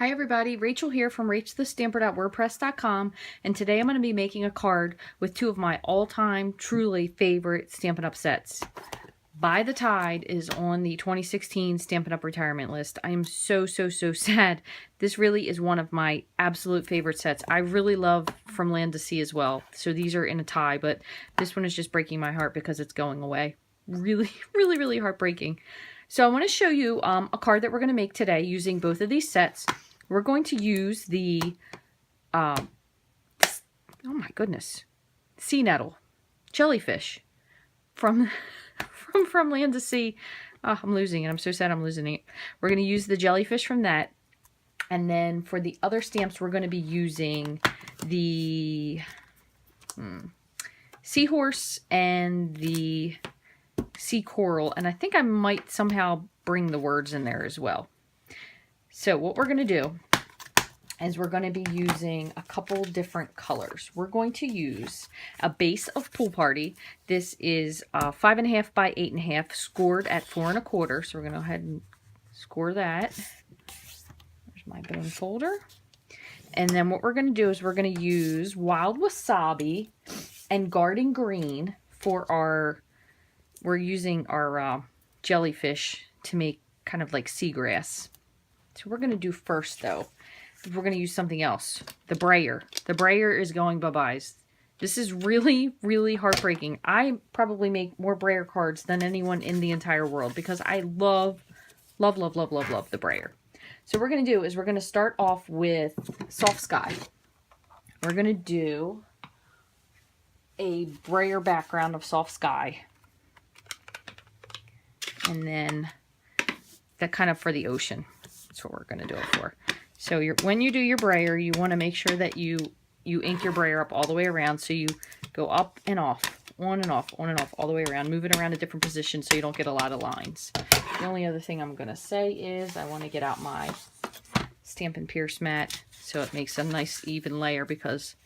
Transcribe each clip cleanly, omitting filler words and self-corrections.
Hi everybody, Rachel here from Rachthestamper.wordpress.com, and today I'm going to be making a card with two of my all-time truly favorite Stampin' Up! Sets. By the Tide is on the 2016 Stampin' Up! Retirement list. I am so sad. This really is one of my absolute favorite sets. I really love From Land to Sea as well, so these are in a tie, but this one is just breaking my heart because it's going away. Really heartbreaking. So I want to show you a card that we're going to make today using both of these sets. We're going to use the, oh my goodness, sea nettle, jellyfish from Land to Sea. Oh, I'm losing it. I'm so sad I'm losing it. We're going to use the jellyfish from that. And then for the other stamps, we're going to be using the seahorse and the sea coral. And I think I might somehow bring the words in there as well. So what we're going to do is we're going to be using a couple different colors. We're going to use a base of Pool Party. This is 5.5 by 8.5, scored at 4 1/4. So we're going to go ahead and score that. There's my bone folder. And then what we're going to do is we're going to use Wild Wasabi and Garden Green for our, we're using our jellyfish to make kind of like seagrass. So we're going to do first, though, we're going to use something else. The Brayer. The Brayer is going bye-byes. This is really heartbreaking. I probably make more Brayer cards than anyone in the entire world because I love the Brayer. So what we're going to do is we're going to start off with Soft Sky. We're going to do a Brayer background of Soft Sky. And then that kind of for the ocean. That's what we're going to do it for. So when you do your Brayer, you want to make sure that you ink your Brayer up all the way around. So you go up and off, on and off, on and off, all the way around. Move it around a different position so you don't get a lot of lines. The only other thing I'm going to say is I want to get out my Stampin Pierce Mat so it makes a nice even layer, because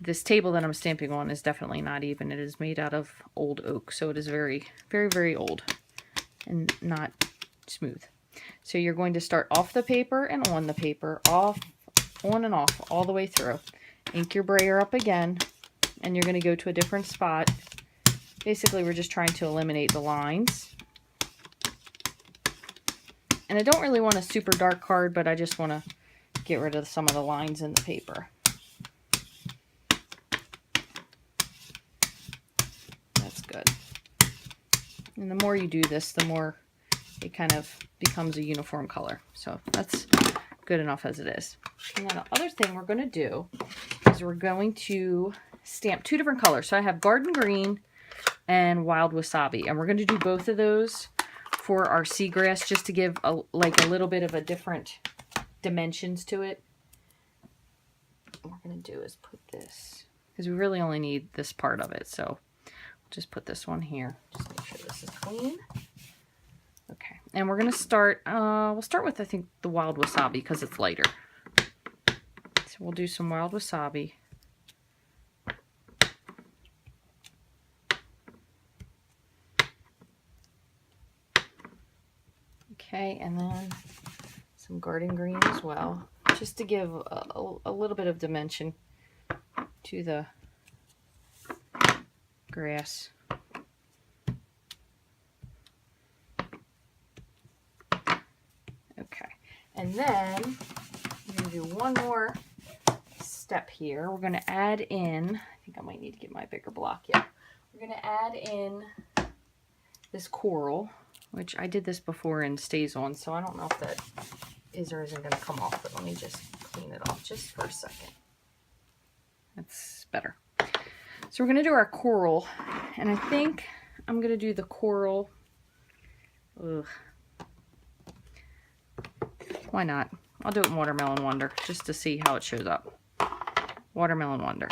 this table that I'm stamping on is definitely not even. It is made out of old oak, so it is very old and not smooth. So you're going to start off the paper and on the paper, off, on and off, all the way through. Ink your Brayer up again, and you're going to go to a different spot. Basically, we're just trying to eliminate the lines. And I don't really want a super dark card, but I just want to get rid of some of the lines in the paper. That's good. And the more you do this, the more it kind of becomes a uniform color. So that's good enough as it is. And now the other thing we're going to do is we're going to stamp two different colors. So I have Garden Green and Wild Wasabi, and we're going to do both of those for our seagrass, just to give a little bit of a different dimensions to it. What we're going to do is put this, because we really only need this part of it, so we'll just put this one here. Just make sure this is clean. Okay, and we're going to start, we'll start with, I think, the Wild Wasabi because it's lighter. So we'll do some Wild Wasabi. Okay, and then some Garden Green as well, just to give a little bit of dimension to the grass. Okay, and then we're going to do one more step here. We're going to add in, I think I might need to get my bigger block. Yeah, we're going to add in this coral, which I did this before and stays on, so I don't know if that is or isn't going to come off, but let me just clean it off just for a second. That's better. So we're going to do our coral, and I think I'm going to do the coral. Ugh. Why not? I'll do it in Watermelon Wonder just to see how it shows up. Watermelon Wonder.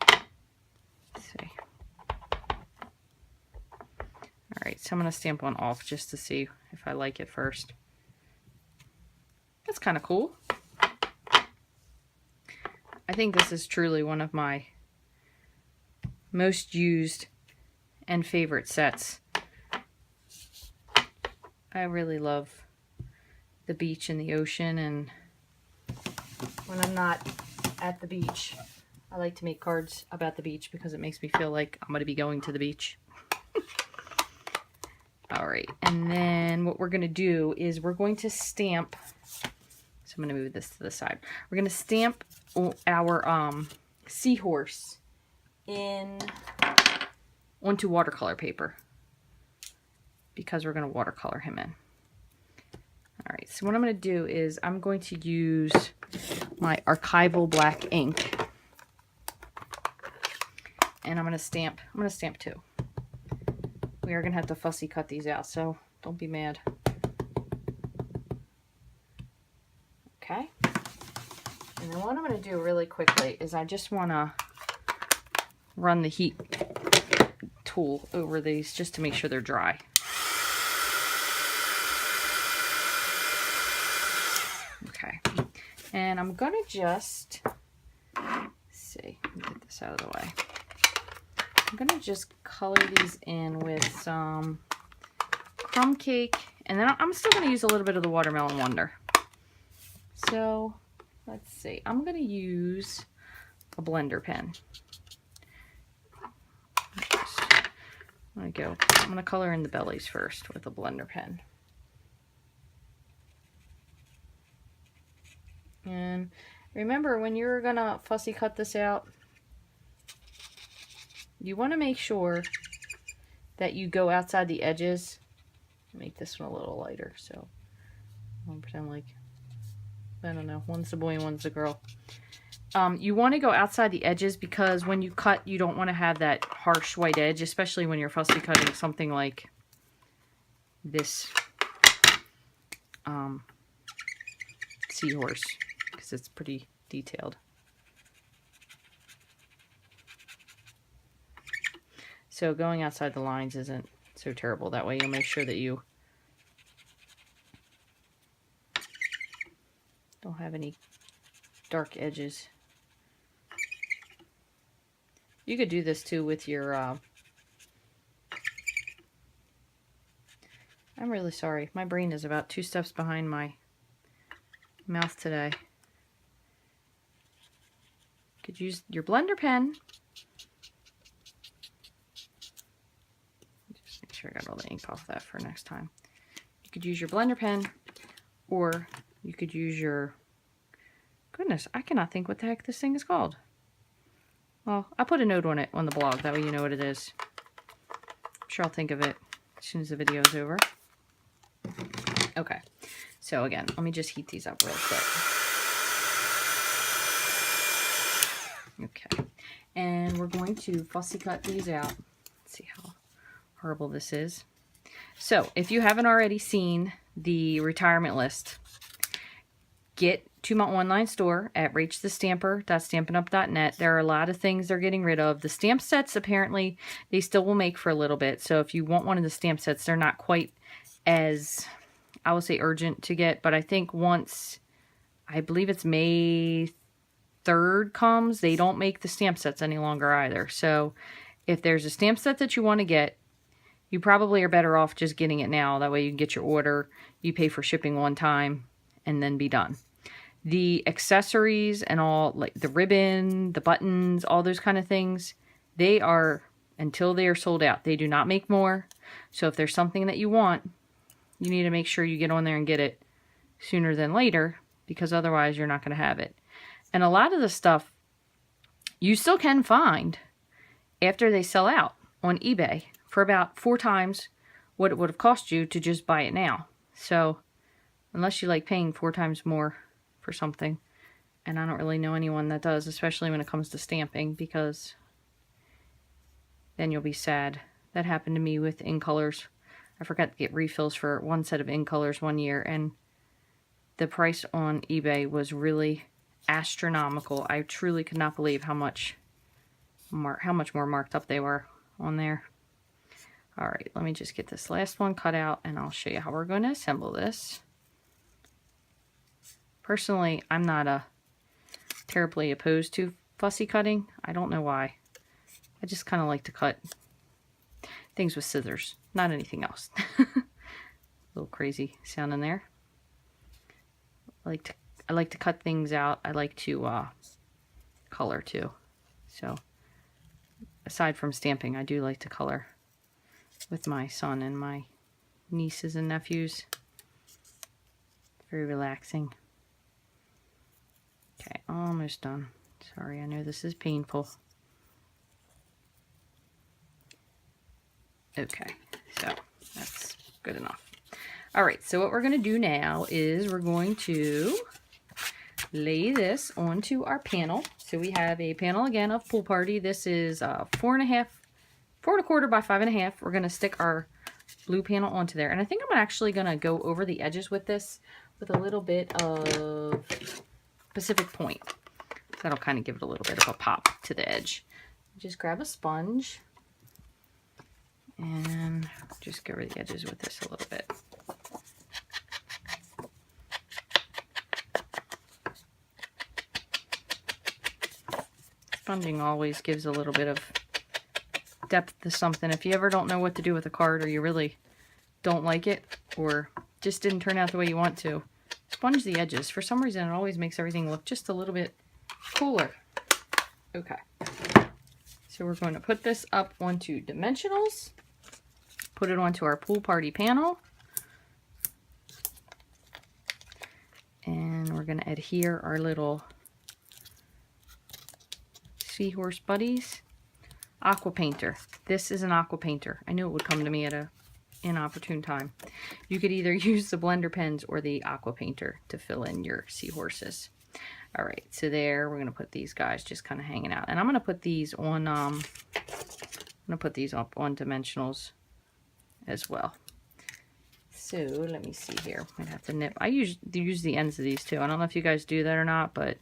Let's see. Alright, so I'm going to stamp one off just to see if I like it first. That's kind of cool. I think this is truly one of my most used and favorite sets. I really love the beach and the ocean, and when I'm not at the beach, I like to make cards about the beach because it makes me feel like I'm going to be going to the beach. Alright, and then what we're going to do is we're going to stamp, so I'm going to move this to the side. We're going to stamp our seahorse onto watercolor paper because we're going to watercolor him in. Alright, so what I'm going to do is I'm going to use my Archival Black ink. And I'm going to stamp two. We are going to have to fussy cut these out, so don't be mad. Okay. And then what I'm going to do really quickly is I just want to run the heat tool over these just to make sure they're dry. Okay. And I'm going to just, let's see, let me get this out of the way. I'm going to just color these in with some crumb cake, and then I'm still going to use a little bit of the Watermelon Wonder. So, let's see. I'm going to use a blender pen. I'm going to color in the bellies first with a blender pen. And remember, when you're going to fussy cut this out, you want to make sure that you go outside the edges. Make this one a little lighter, so I'll pretend like, I don't know, one's the boy and one's the girl. You want to go outside the edges because when you cut, you don't want to have that harsh white edge, especially when you're fussy cutting something like this seahorse, because it's pretty detailed. So going outside the lines isn't so terrible. That way you'll make sure that you don't have any dark edges. You could do this too with your, I'm really sorry. My brain is about 2 steps behind my mouth today. You could use your blender pen. Make sure I got all the ink off that for next time. You could use your blender pen, or you could use your, goodness, I cannot think what the heck this thing is called. Well, I'll put a note on it on the blog, that way you know what it is. I'm sure I'll think of it as soon as the video is over. Okay, so again, let me just heat these up real quick. Okay, and we're going to fussy cut these out. Let's see how horrible this is. So if you haven't already seen the retirement list, get to my online store at rachthestamper.stampinup.net. There are a lot of things they're getting rid of. The stamp sets, apparently, they still will make for a little bit. So if you want one of the stamp sets, they're not quite as, I will say, urgent to get. But I think once, I believe it's May 3rd comes, they don't make the stamp sets any longer either. So if there's a stamp set that you want to get, you probably are better off just getting it now. That way you can get your order, you pay for shipping one time, and then be done. The accessories and all, like the ribbon, the buttons, all those kind of things, they are, until they are sold out, they do not make more. So if there's something that you want, you need to make sure you get on there and get it sooner than later, because otherwise you're not going to have it. And a lot of the stuff you still can find after they sell out on eBay for about 4 times what it would have cost you to just buy it now. So unless you like paying 4 times more for something, and I don't really know anyone that does, especially when it comes to stamping, because then you'll be sad. That happened to me with ink colors. I forgot to get refills for one set of ink colors one year, and the price on eBay was really astronomical. I truly could not believe how much more marked up they were on there. Alright, let me just get this last one cut out, and I'll show you how we're going to assemble this. Personally, I'm not terribly opposed to fussy cutting. I don't know why. I just kind of like to cut things with scissors, not anything else. A little crazy sound in there. I like to cut things out. I like to color too. So aside from stamping, I do like to color with my son and my nieces and nephews. Very relaxing. Okay, almost done. Sorry, I know this is painful. Okay, so that's good enough. All right, so what we're going to do now is we're going to lay this onto our panel. So we have a panel again of Pool Party. This is 4.25 by 5.5. We're going to stick our blue panel onto there. And I think I'm actually going to go over the edges with this with a little bit of Pacific Point. That'll kind of give it a little bit of a pop to the edge. Just grab a sponge and just go over the edges with this a little bit. Sponging always gives a little bit of depth to something. If you ever don't know what to do with a card, or you really don't like it, or just didn't turn out the way you want to, sponge the edges. For some reason, it always makes everything look just a little bit cooler. Okay. So we're going to put this up onto dimensionals, put it onto our Pool Party panel, and we're going to adhere our little Seahorse buddies. Aqua Painter. This is an Aqua Painter. I knew it would come to me at an inopportune time. You could either use the blender pens or the Aqua Painter to fill in your Seahorses. All right, so there we're going to put these guys just kind of hanging out, and I'm going to put these on. I'm going to put these up on dimensionals as well. So let me see here. Might have to nip. I use the ends of these too. I don't know if you guys do that or not, but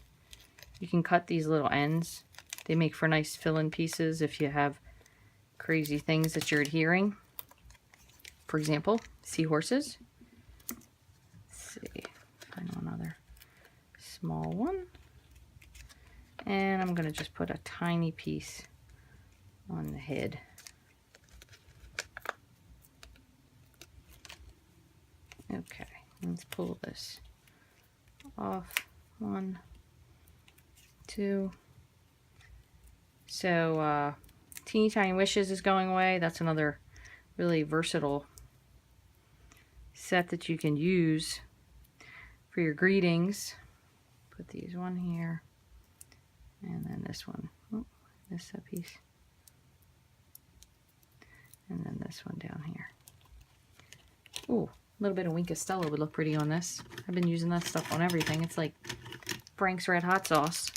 you can cut these little ends. They make for nice fill-in pieces if you have crazy things that you're adhering. For example, Seahorses. Let's see, find another small one. And I'm going to just put a tiny piece on the head. Okay, let's pull this off. 1, 2. So, Teeny Tiny Wishes is going away. That's another really versatile set that you can use for your greetings. Put these one here, and then this one. Oh, this piece. And then this one down here. Ooh, a little bit of Wink of Stella would look pretty on this. I've been using that stuff on everything. It's like Frank's Red Hot Sauce.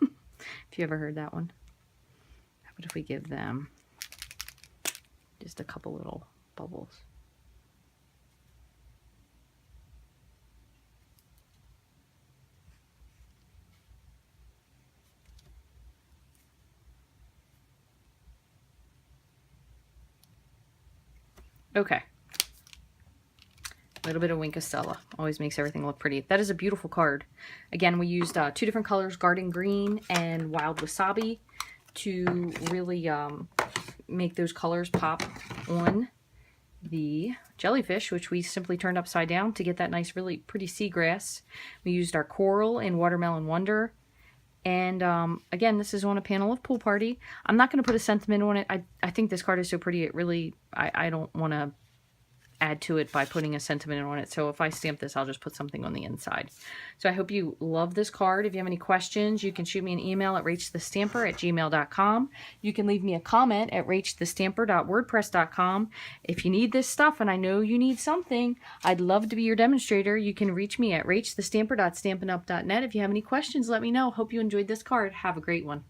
If you ever heard that one. But if we give them just a couple little bubbles. Okay. A little bit of Wink of Stella. Always makes everything look pretty. That is a beautiful card. Again, we used 2 different colors, Garden Green and Wild Wasabi, to really make those colors pop on the jellyfish, which we simply turned upside down to get that nice, really pretty seagrass. We used our coral in Watermelon Wonder. And again, this is on a panel of Pool Party. I'm not going to put a sentiment on it. I think this card is so pretty, it really, I don't want to add to it by putting a sentiment on it. So if I stamp this, I'll just put something on the inside. So I hope you love this card. If you have any questions, you can shoot me an email at rachthestamper@gmail.com. You can leave me a comment at rachthestamper.wordpress.com. If you need this stuff, and I know you need something, I'd love to be your demonstrator. You can reach me at rachthestamper.stampinup.net. If you have any questions, let me know. Hope you enjoyed this card. Have a great one.